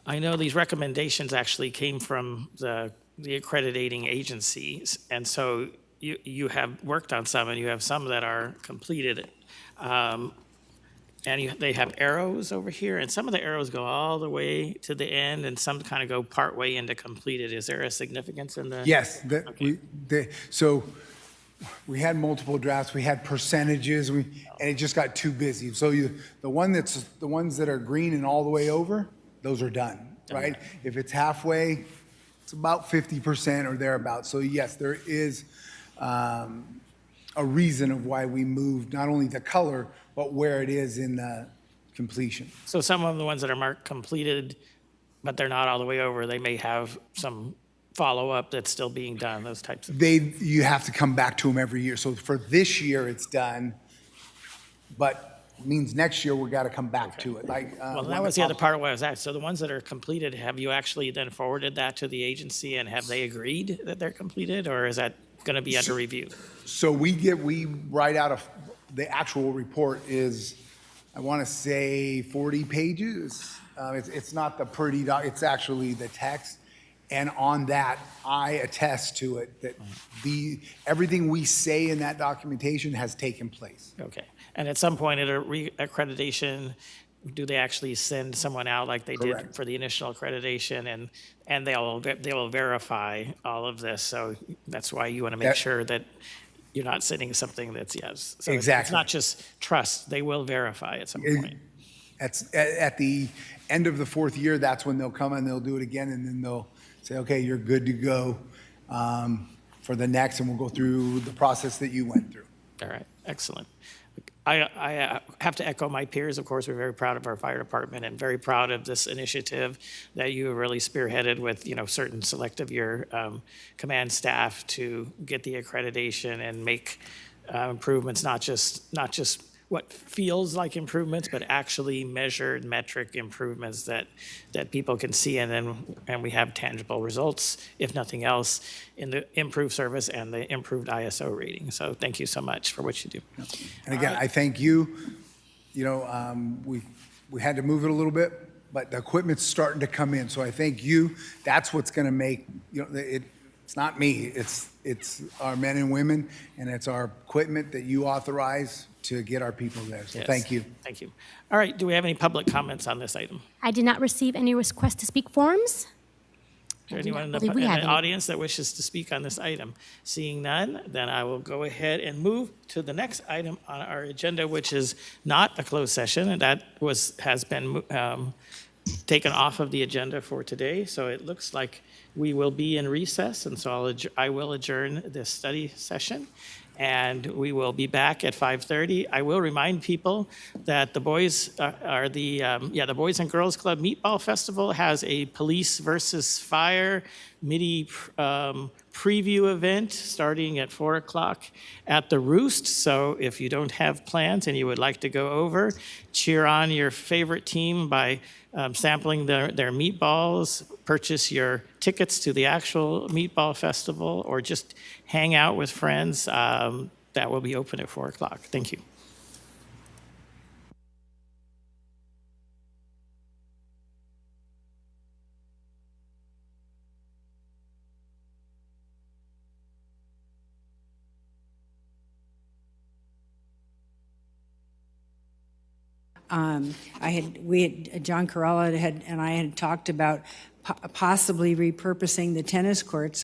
Speaker 1: I know these recommendations actually came from the accrediting agencies, and so you have worked on some, and you have some that are completed. And they have arrows over here, and some of the arrows go all the way to the end, and some kind of go part way into completed. Is there a significance in the?
Speaker 13: Yes, so we had multiple drafts, we had percentages, and it just got too busy. So the ones that are green and all the way over, those are done, right? If it's halfway, it's about 50% or thereabouts. So yes, there is a reason of why we moved not only the color, but where it is in completion.
Speaker 1: So some of the ones that are marked completed, but they're not all the way over, they may have some follow-up that's still being done, those types of.
Speaker 13: You have to come back to them every year. So for this year, it's done, but it means next year, we got to come back to it. Like,
Speaker 1: Well, that was the other part of what I was at. So the ones that are completed, have you actually then forwarded that to the agency and have they agreed that they're completed, or is that going to be under review?
Speaker 13: So we write out the actual report is, I want to say 40 pages. It's not the pretty doc, it's actually the text. And on that, I attest to it that everything we say in that documentation has taken place.
Speaker 1: Okay. And at some point at a re-accreditation, do they actually send someone out like they did
Speaker 13: Correct.
Speaker 1: for the initial accreditation, and they will verify all of this? So that's why you want to make sure that you're not sending something that's yes. So It's
Speaker 13: Exactly.
Speaker 1: not just trust; they will verify at some point.
Speaker 13: At the end of the fourth year, that's when they'll come and they'll do it again, and then they'll say, okay, you're good to go for the next, and we'll go through the process that you went through.
Speaker 1: All right, excellent. I have to echo my peers. Of course, we're very proud of our fire department and very proud of this initiative that you have really spearheaded with, certain select of your command staff to get the accreditation and make improvements, not just what feels like improvements, but actually measured metric improvements that people can see, and we have tangible results, if nothing else, in the improved service and the improved ISO rating. So thank you so much for what you do.
Speaker 13: And again, I thank you. We had to move it a little bit, but the equipment's starting to come in. So I thank you. That's what's going to make, it's not me. It's our men and women, and it's our equipment that you authorize to get our people there. So
Speaker 1: Yes.
Speaker 13: thank you.
Speaker 1: Thank you. All right, do we have any public comments on this item?
Speaker 2: I did not receive any request to speak forms.
Speaker 1: Is there
Speaker 2: I do
Speaker 1: anyone in
Speaker 2: not
Speaker 1: the,
Speaker 2: believe we
Speaker 1: in
Speaker 2: have
Speaker 1: the
Speaker 2: any.
Speaker 1: audience that wishes to speak on this item? Seeing none, then I will go ahead and move to the next item on our agenda, which is not a closed session, and that has been taken off of the agenda for today. So it looks like we will be in recess, and so I will adjourn this study session. And we will be back at 5:30. I will remind people that the Boys the Boys and Girls Club Meatball Festival has a police versus fire midi preview event starting at 4 o'clock at the Roost. So if you don't have plans and you would like to go over, cheer on your favorite team by sampling their meatballs, purchase your tickets to the actual meatball festival, or just hang out with friends. That will be open at 4 o'clock. Thank you.
Speaker 7: John Corella and I had talked about possibly repurposing the tennis courts